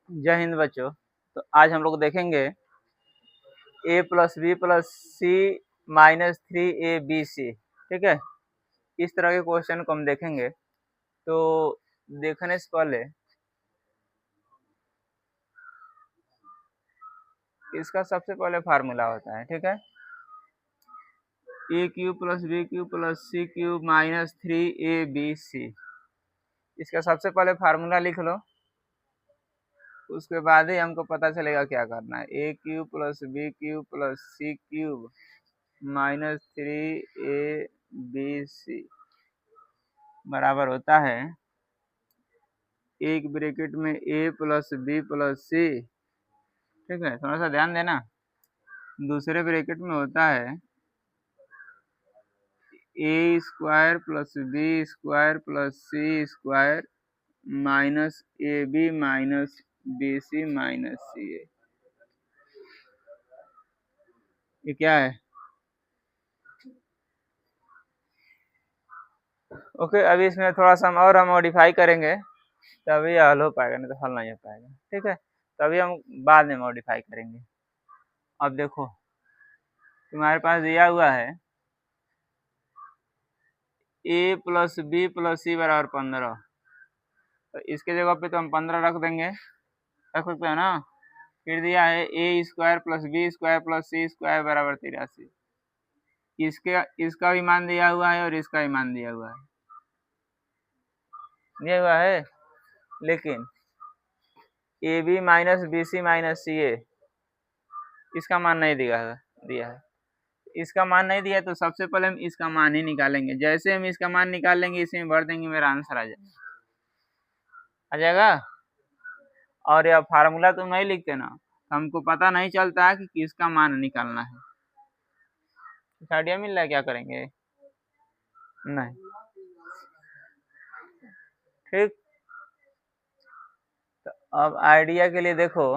जय हिंद बच्चों। तो आज हम लोग देखेंगे a plus B plus C minus 3ab/c। ठीक है, इस तरह के क्वेश्चन को हम देखेंगे। तो देखने से पहले इसका सबसे पहले फार्मूला होता है, ठीक है, a³ plus b³ plus c³ minus 3ab/c। इसका सबसे पहले फार्मूला लिख लो, उसके बाद ही हमको पता चलेगा क्या करना है। a³ plus b³ plus c³ minus 3ab/c बराबर होता है, एक ब्रैकेट में a प्लस बी प्लस सी, ठीक है, थोड़ा सा ध्यान देना। दूसरे ब्रैकेट में होता है a square plus B square plus C square minus ab minus bc minus ca। ये क्या है? ओके, अभी इसमें थोड़ा सा हम मॉडिफाई करेंगे तभी हल हो पाएगा, नहीं तो हल नहीं हो पाएगा। ठीक है, तभी हम बाद में मॉडिफाई करेंगे। अब देखो, तुम्हारे पास दिया हुआ है a प्लस बी प्लस सी बराबर 15। तो इसके जगह पे तो हम 15 रख देंगे, रख सकते हो ना। फिर दिया है a square plus B square plus C square बराबर 83। इसका भी मान दिया हुआ है और इसका भी मान दिया हुआ है, लेकिन a b minus b c minus c a इसका मान नहीं दिया है। इसका मान नहीं दिया तो सबसे पहले हम इसका मान ही निकालेंगे। जैसे हम इसका मान निकाल लेंगे, इसी में भर देंगे, मेरा आंसर आ जाएगा। और यह फार्मूला तुम नहीं लिखते ना, हमको पता नहीं चलता है कि किसका मान निकालना है। आइडिया मिल रहा है क्या करेंगे? नहीं, ठीक। तो अब आइडिया के लिए देखो,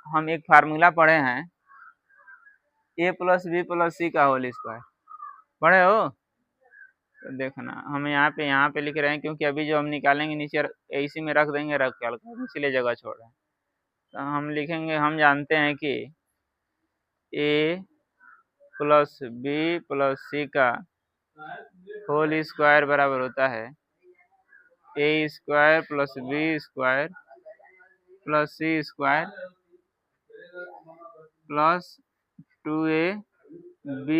हम एक फार्मूला पढ़े हैं a प्लस बी प्लस सी का होल स्क्वायर, पढ़े हो? तो देखना, हम यहाँ पे लिख रहे हैं क्योंकि अभी जो हम निकालेंगे नीचे इसी में रख देंगे, रख के इसलिए जगह छोड़ रहे हैं। तो हम लिखेंगे, हम जानते हैं कि a प्लस बी प्लस सी का होल स्क्वायर बराबर होता है a square plus B square plus C square plus 2ab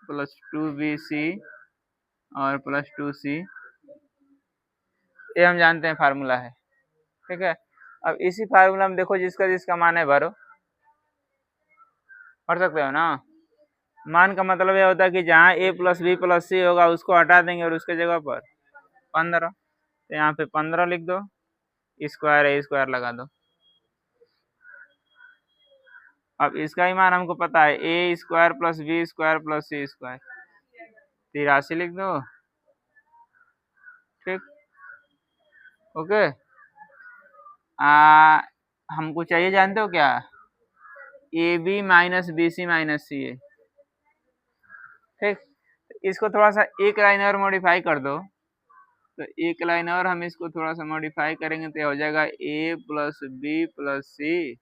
plus 2bc और प्लस 2c। ये हम जानते हैं फार्मूला है, ठीक है। अब इसी फार्मूला में देखो, जिसका जिसका मान है भरो, पढ़ सकते हो ना। मान का मतलब यह होता है कि जहाँ a प्लस बी प्लस सी होगा उसको हटा देंगे और उसके जगह पर 15। तो यहाँ पे 15 लिख दो, स्क्वायर है स्क्वायर लगा दो। अब इसका ही मान हमको पता है, a square plus B square plus C square 83 लिख दो, ठीक। ओके, हमको चाहिए, जानते हो क्या? A b minus b c minus c a, ठीक। इसको थोड़ा सा एक लाइन और मॉडिफाई कर दो। तो एक लाइन और हम इसको थोड़ा सा मॉडिफाई करेंगे तो हो जाएगा a plus B plus C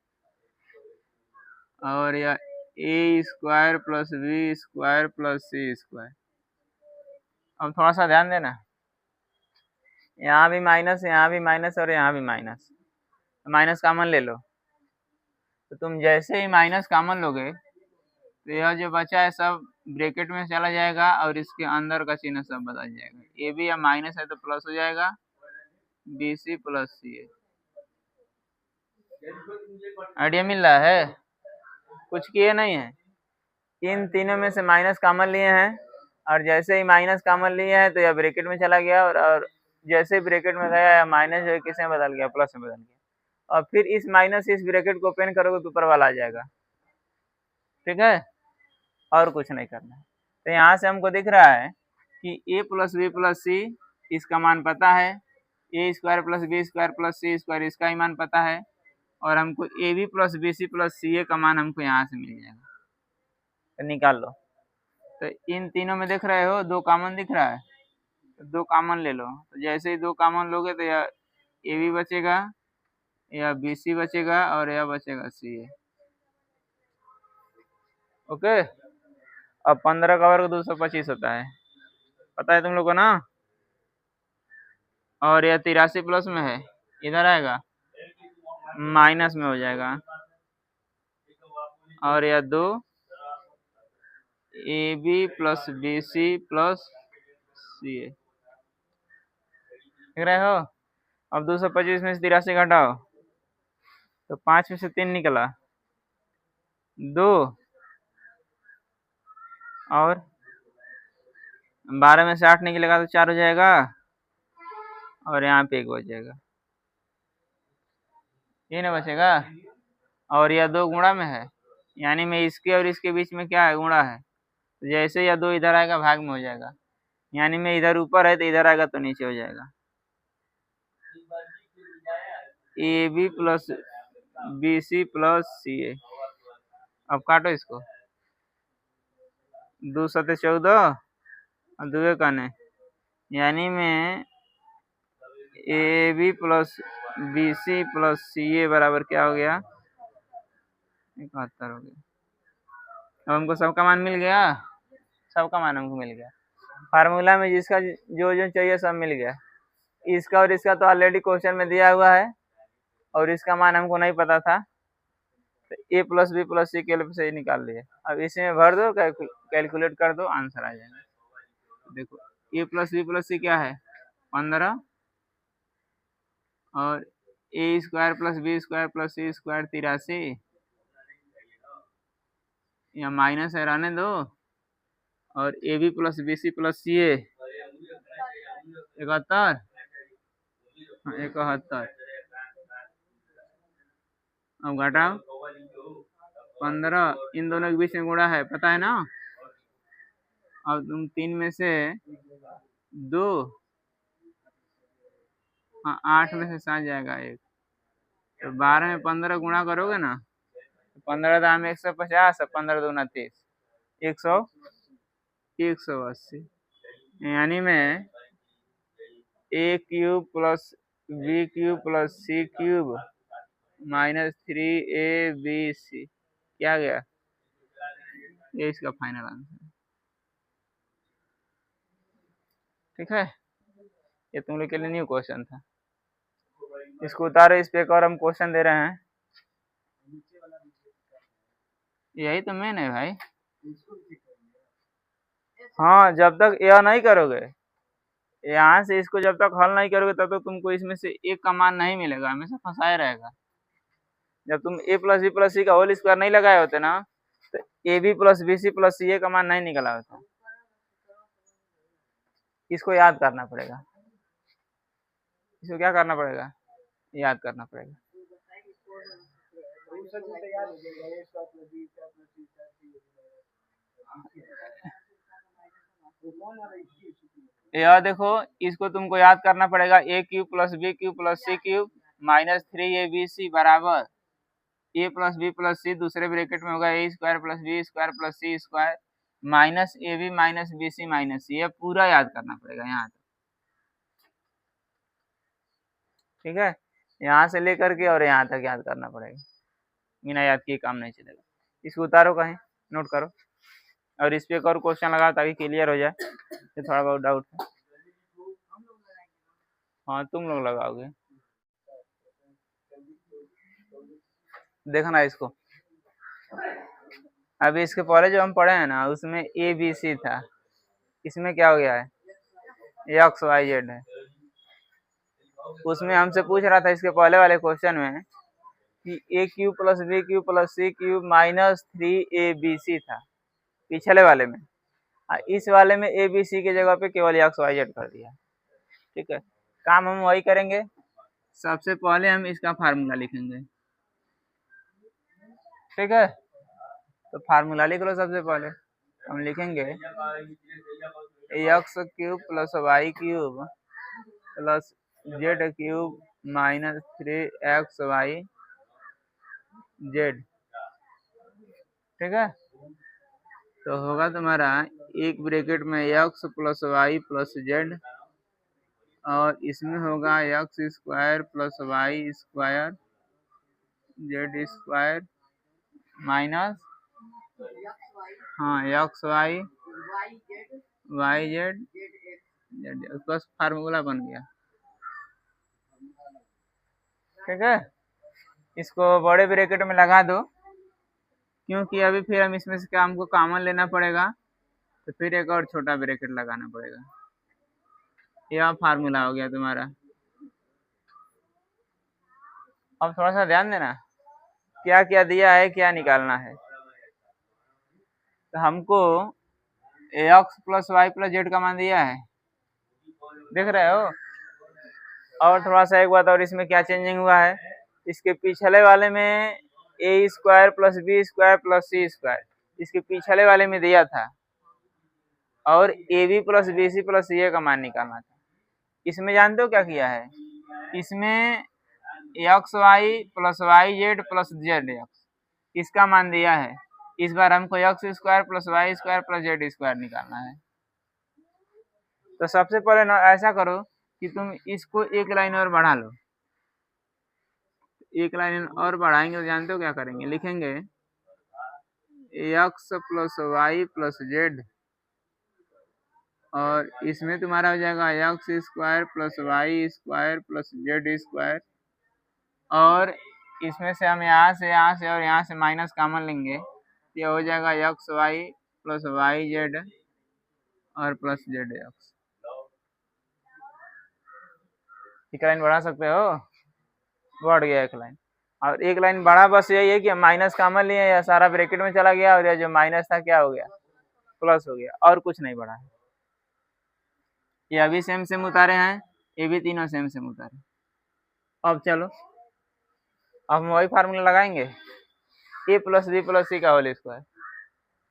और या a square plus B square plus C square. अब थोड़ा सा ध्यान देना, यहाँ भी माइनस, यहाँ भी माइनस और यहाँ भी माइनस, माइनस कॉमन ले लो। तो तुम जैसे ही माइनस कॉमन लोगे तो यह जो बचा है सब ब्रैकेट में चला जाएगा और इसके अंदर का चिन्ह सब बदल जाएगा। ए बी या माइनस है तो प्लस हो जाएगा, बी सी प्लस सी ए। आइडिया मिल रहा है? कुछ किए नहीं है, इन तीनों में से माइनस कॉमन लिए हैं और जैसे ही माइनस कॉमन लिए हैं तो यह ब्रैकेट में चला गया और जैसे ही ब्रैकेट में गया माइनस जो है किस में बदल गया, प्लस में बदल गया। और फिर इस माइनस इस ब्रैकेट को ओपन करोगे तो ऊपर वाला आ जाएगा, ठीक है। और कुछ नहीं करना है। तो यहाँ से हमको दिख रहा है कि a plus B plus c इसका मान पता है, a square plus B square plus C square इसका ही मान पता है, और हमको a b plus b c plus c a का मान हमको यहाँ से मिल जाएगा। तो निकाल लो। तो इन तीनों में देख रहे हो दो कॉमन दिख रहा है, तो दो कॉमन ले लो। तो जैसे ही दो कॉमन लोगे तो यह ए बी बचेगा, या बी सी बचेगा और या बचेगा सी ए। ओके, अब 15 का वर्ग 225 होता है, पता है तुम लोग को ना। और यह 83 प्लस में है, इधर आएगा माइनस में हो जाएगा। और यह 2 a b plus b c plus c a, देख रहे हो। अब 225 में से 83 घटाओ तो 5 में से 3 निकला, 2 और 12 में से 8 निकलेगा तो 4 हो जाएगा, और यहाँ पे 1 बच जाएगा, ये ना बचेगा। और यह 2 गुणा में है, यानी में इसके और इसके बीच में क्या है, गुणा है। तो जैसे यह 2 इधर आएगा भाग में हो जाएगा, यानी में इधर ऊपर है तो इधर आएगा तो नीचे हो जाएगा। A b plus b c plus c a. अब काटो इसको, 2 सते 14 और 2 काने, यानी में a b plus b c plus c a बराबर क्या हो गया, 71 हो गया। अब हमको सबका मान मिल गया, सबका मान हमको मिल गया। फार्मूला में जिसका जो जो चाहिए सब मिल गया। इसका और इसका तो ऑलरेडी क्वेश्चन में दिया हुआ है, और इसका मान हमको नहीं पता था, तो ए प्लस बी प्लस सी के से निकाल लिए। अब इसमें भर दो, कैलकुलेट कर दो, आंसर आ जाएगा। देखो a plus B plus c क्या है, 15, और a square plus B square plus C square 83, या माइनस है रहने दो, और a b plus b c plus c a 71, 71। अब घटाओ 15, इन दोनों के बीच में गुणा है, पता है ना। अब तुम 3 में से 2, हाँ 8 में से 7 जाएगा 1, तो 12 में 15 गुणा करोगे ना, 15 दाम 150, 15 दूना 30, 180, यानी में a cube plus b cube plus c cube minus 3abc क्या गया, ये इसका फाइनल आंसर है। ठीक है, ये तुम लोग के लिए न्यू क्वेश्चन था, इसको उतारो, इस पे एक और हम क्वेश्चन दे रहे हैं। यही तो मेन है भाई। हाँ, जब तक यह नहीं करोगे, यहाँ से इसको जब तक हल नहीं करोगे तब तक तुमको इसमें से एक का मान नहीं मिलेगा, हमेशा फंसाए रहेगा। जब तुम ए प्लस बी प्लस सी का होल स्क्वायर नहीं लगाए होते ना, तो a b plus b c plus c a का मान नहीं निकला होता। इसको याद करना पड़ेगा, इसको क्या करना पड़ेगा, याद करना पड़ेगा। यह देखो, इसको तुमको याद करना पड़ेगा, a cube plus b cube plus c cube minus 3abc बराबर a plus B plus c, दूसरे ब्रैकेट में होगा a square plus B square plus C square minus a b minus b c minus c, ये पूरा याद करना पड़ेगा यहाँ तक। ठीक है, यहाँ से लेकर के और यहाँ तक याद करना पड़ेगा, बिना याद किए काम नहीं चलेगा। इसको उतारो कहीं, नोट करो, और इस पे एक और क्वेश्चन लगाओ ताकि क्लियर हो जाए, ये थोड़ा बहुत डाउट है। हाँ तुम लोग लगाओगे, देखना इसको। अभी इसके पहले जो हम पढ़े हैं ना, उसमें ए बी सी था, इसमें क्या हो गया है, एक्स वाई जेड है। उसमें हमसे पूछ रहा था इसके पहले वाले क्वेश्चन में कि a cube plus b cube plus c cube minus 3abc था पिछले वाले में, इस वाले में ए बी सी के जगह पे केवल एक्स वाई जेड कर दिया। ठीक है, काम हम वही करेंगे। सबसे पहले हम इसका फार्मूला लिखेंगे, ठीक है, तो फार्मूला लिख लो। सबसे पहले हम लिखेंगे x cube plus y cube plus z cube minus 3xy z. ठीक है, तो होगा तुम्हारा एक ब्रैकेट में x plus Y plus Z, और इसमें होगा x square plus Y square z square minus हाँ x y y z z बस फार्मूला बन गया। ठीक है, इसको बड़े ब्रैकेट में लगा दो, क्योंकि अभी फिर हम इसमें से हमको कॉमन लेना पड़ेगा, तो फिर एक और छोटा ब्रैकेट लगाना पड़ेगा। यह फार्मूला हो गया तुम्हारा। अब थोड़ा सा ध्यान देना क्या क्या दिया है, क्या निकालना है। तो हमको X plus Y plus Z का मान दिया है, देख रहे हो। और थोड़ा सा एक बात और, इसमें क्या चेंजिंग हुआ है, इसके पिछले वाले में a square plus B square plus C square इसके पिछले वाले में दिया था, और a b plus b c plus c a का मान निकालना था। इसमें जानते हो क्या किया है, इसमें X Y plus Y Z plus Z X इसका मान दिया है। इस बार हमको X square plus Y square plus Z square निकालना है। तो सबसे पहले ना ऐसा करो कि तुम इसको एक लाइन और बढ़ा लो। एक लाइन और बढ़ाएंगे तो जानते हो क्या करेंगे, लिखेंगे X plus Y plus Z, और इसमें तुम्हारा हो जाएगा x square plus Y square plus Z square, और इसमें से हम यहाँ से और यहाँ से माइनस कॉमन लेंगे, ये हो जाएगा X Y plus Y Z और प्लस जेड एक्स। एक लाइन बढ़ा सकते हो, बढ़ गया एक लाइन। और एक लाइन बढ़ा, बस यही है कि माइनस कॉमन लिए, या सारा ब्रैकेट में चला गया, और जो माइनस था क्या हो गया, प्लस हो गया, और कुछ नहीं बढ़ा है। ये अभी सेम सेम उतारे हैं, ये भी तीनों सेम सेम उतारे। अब चलो, अब हम वही फार्मूला लगाएंगे, ए प्लस बी प्लस सी का होल स्क्वायर।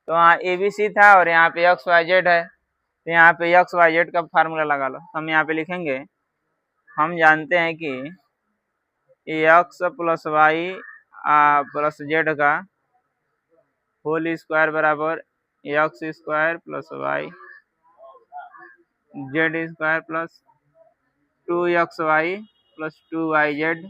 तो वहाँ ए बी सी था और यहाँ पे एक्स वाई जेड है, तो यहाँ पे एक्स वाई जेड का फार्मूला लगा लो। हम यहाँ पे लिखेंगे, हम जानते हैं कि X plus Y plus Z का होल स्क्वायर बराबर x square plus Y Z square plus 2xy plus 2yz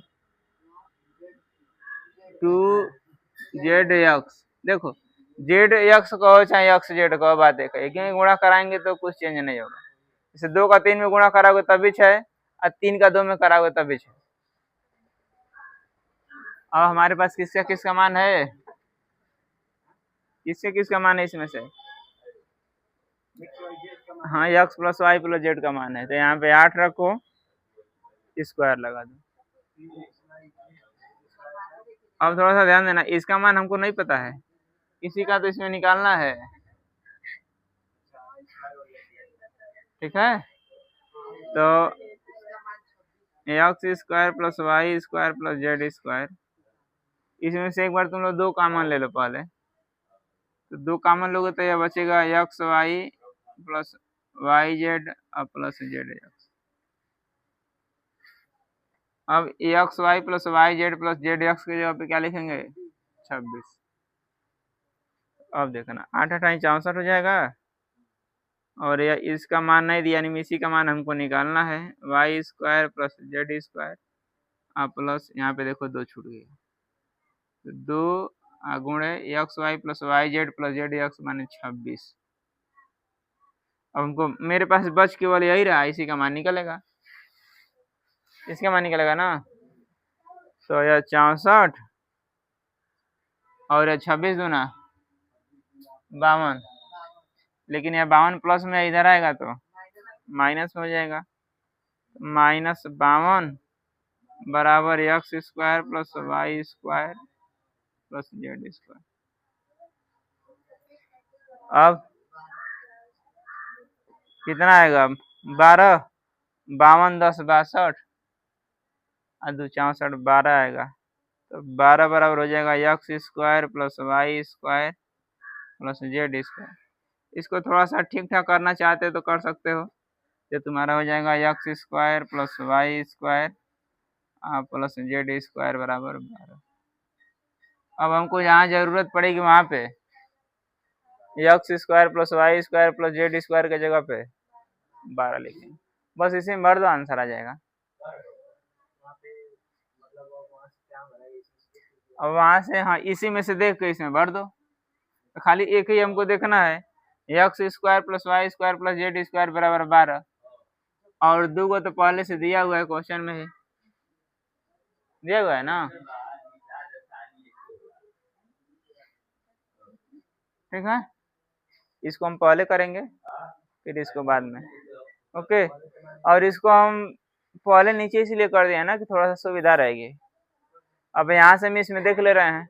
2zx। देखो जेड एक्स कहो चाहे एक्स जेड कहो, बात एक है, क्योंकि गुणा कराएंगे तो कुछ चेंज नहीं होगा। जैसे 2 का 3 में गुणा कराओगे तभी 6, और 3 का 2 में कराओगे तभी 6। अब हमारे पास किसका किसका मान है, किसका मान है इसमें से, हाँ X plus Y plus Z का मान है। तो यहाँ पे 8 रखो, स्क्वायर लगा दो। अब थोड़ा सा ध्यान देना, इसका मान हमको नहीं पता है, इसी का तो इसमें निकालना है। ठीक है, तो X square plus Y square plus Z square, इसमें से एक बार तुम लोग 2 कॉमन ले लो पहले। तो 2 कॉमन लोगे तो यह बचेगा X Y plus Y Z और प्लस जेड एक्स। अब X Y plus Y Z plus Z X की जगह पे क्या लिखेंगे, 26। अब देखना 8 8 64 हो जाएगा, और यह इसका मान नहीं दिया, यानी इसी का मान हमको निकालना है, Y square plus Z square और प्लस यहाँ पे देखो 2 छूट गया, तो 2 गुणे X Y plus Y Z plus Z X माने 26। अब हमको मेरे पास बच केवल यही रहा, इसी का मान निकलेगा, इसका मान निकलेगा ना। तो यह 64 और यह 26 दूना 52, लेकिन यह 52 प्लस में इधर आएगा तो माइनस में हो जाएगा, -52 बराबर x square plus Y square plus Z square. अब कितना आएगा, 12, 52 10 62 और 2 64 12 आएगा। तो 12 बराबर हो जाएगा x square plus Y square plus Z square. इसको थोड़ा सा ठीक ठाक करना चाहते हो तो कर सकते हो, तो तुम्हारा हो जाएगा x square plus Y square plus Z square बराबर 12। अब हमको जहाँ जरूरत पड़ेगी वहाँ पे x square plus Y square plus Z square की जगह पे 12 लिखेंगे, बस इसी में भर दो, आंसर आ जाएगा। अब वहां से हाँ इसी में से देख के इसमें भर दो। तो खाली एक ही हमको देखना है, x square plus Y square plus Z square बराबर 12, और दो को तो पहले से दिया हुआ है क्वेश्चन में ही दिया हुआ है ना। ठीक है, इसको हम पहले करेंगे फिर इसको बाद में। ओके, और इसको हम पहले नीचे इसलिए कर दिया ना कि थोड़ा सा सुविधा रहेगी। अब यहाँ से हम इसमें देख ले रहे हैं,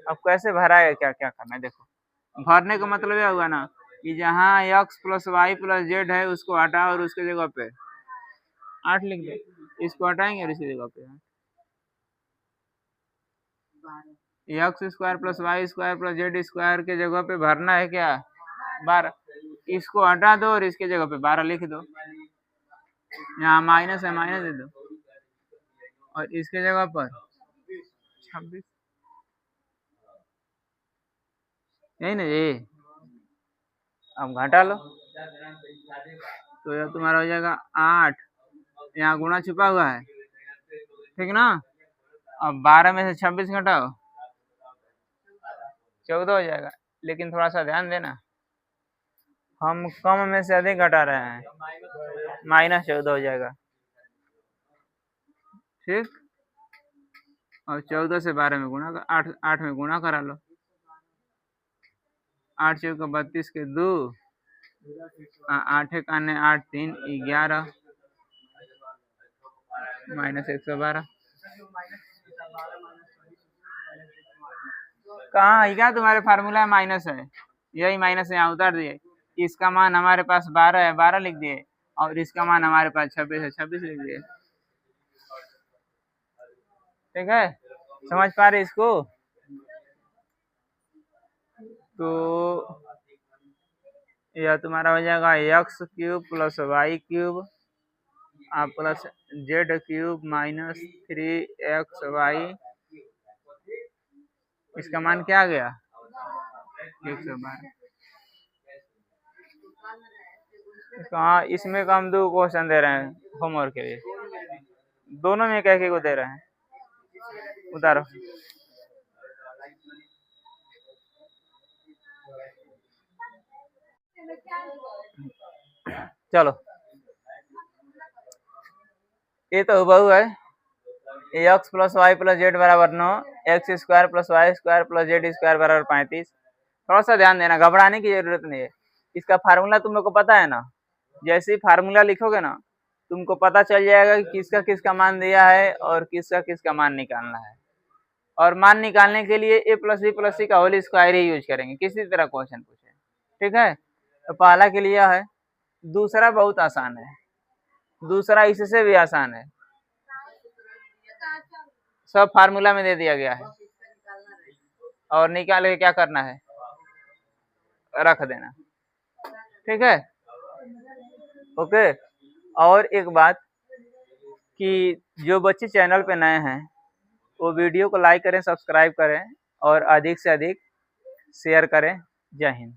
अब कैसे भराएगा, क्या क्या करना है देखो। भरने का मतलब यह हुआ ना कि जहाँ x plus Y plus z है उसको हटा और उसके जगह पे 8 लिख दे, इसको हटाएंगे और इसी जगह पे x square plus Y square plus Z square के जगह पे भरना है क्या 12, इसको हटा दो और इसके जगह पे 12 लिख दो, यहाँ माइनस है माइनस दे दो, और इसके जगह पर 26, यही ना ये। अब घटा लो तो यह तुम्हारा हो जाएगा 8, यहाँ गुणा छुपा हुआ है, ठीक ना। अब 12 में से 26 घटाओ 14 हो जाएगा, लेकिन थोड़ा सा ध्यान देना हम कम में से अधिक घटा रहे हैं, -14 हो जाएगा, ठीक। और 14 से 12 में गुणा कर 8 में गुणा करा लो, 8 चौका 32 के 2, 8 एक आने 8 3 11 -112। कहाँ है क्या तुम्हारे फार्मूला माइनस है, यही माइनस है, यहाँ उतार दिए। इसका मान हमारे पास 12 है, 12 लिख दिए, और इसका मान हमारे पास 26 है, 26 लिख दिए। ठीक है, समझ पा रहे इसको। तो यह तुम्हारा हो जाएगा x cube plus y cube plus z cube -3xy, इसका मान क्या आ गया 112। कहाँ इसमें का हम 2 क्वेश्चन दे रहे हैं होमवर्क के लिए, दोनों में कह के को दे रहे हैं, उतारो। चलो ये तो बहु है, x plus Y plus z बराबर 9, x square plus Y square plus Z square बराबर 35। थोड़ा सा ध्यान देना, घबराने की जरूरत नहीं है, इसका फार्मूला तुम लोग को पता है ना। जैसे ही फार्मूला लिखोगे ना तुमको पता चल जाएगा कि किसका किसका मान दिया है और किसका किसका मान निकालना है। और मान निकालने के लिए a प्लस बी प्लस सी का होल स्क्वायर ही यूज करेंगे, किसी तरह क्वेश्चन पूछे। ठीक है, तो पहला के लिए है, दूसरा बहुत आसान है, दूसरा इससे भी आसान है, सब फार्मूला में दे दिया गया है, और निकाल के क्या करना है रख देना। ठीक है, ओके। और एक बात कि जो बच्चे चैनल पे नए हैं वो वीडियो को लाइक करें, सब्सक्राइब करें और अधिक से अधिक शेयर करें। जय हिंद।